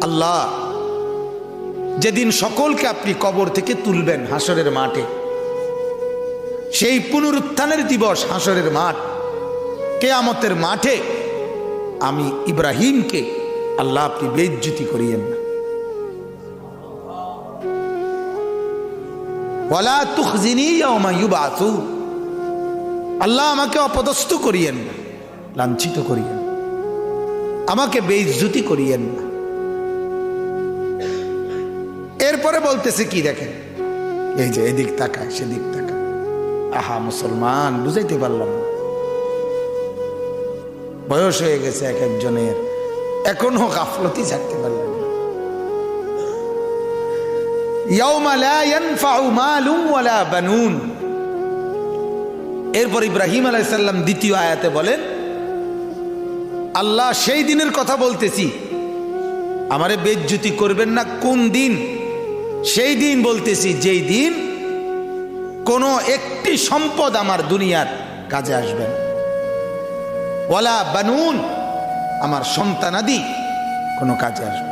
আল্লাহ যেদিন সকলকে আপনি কবর থেকে তুলবেন হাসরের মাঠে, সেই পুনরুত্থানের দিবস, হাসরের মাঠ, কিয়ামতের মাঠে আমি ইব্রাহিমকে আল্লাহ আপনি বেইজ্জতি করিয়েন না। ওয়ালা তুখজিনি ইয়াওমা ইউবআসুন, আল্লাহ আমাকে অপদস্থ করিয়েন না, লাঞ্ছিত করিয়েন, আমাকে বেইজ্জতি করিয়েন না। এরপরে বলতেছে কি দেখেন, এই যে এদিক তাকায় সেদিক তাকায়। আহা মুসলমান, বুঝাইতে পারলাম না, বয়স হয়ে গেছে এক একজনের, এখনো গাফলতি ছাড়তে পারলেন না। ইয়াউমা লা ইয়ানফাউ মালুন ওয়ালা বানুন। এরপর ইব্রাহিম আলাইহিস সালাম দ্বিতীয় আয়াতে বলেন, আল্লাহ সেই দিনের কথা বলতেছি, আমারে বেইজ্জতি করবেন না। কোন দিন? সেই দিন বলতেছি যেই দিন কোনো একটি সম্পদ আমার দুনিয়ার কাজে আসবে না, ওয়ালা বানুন, আমার সন্তানাদি কোনো কাজে আসবে।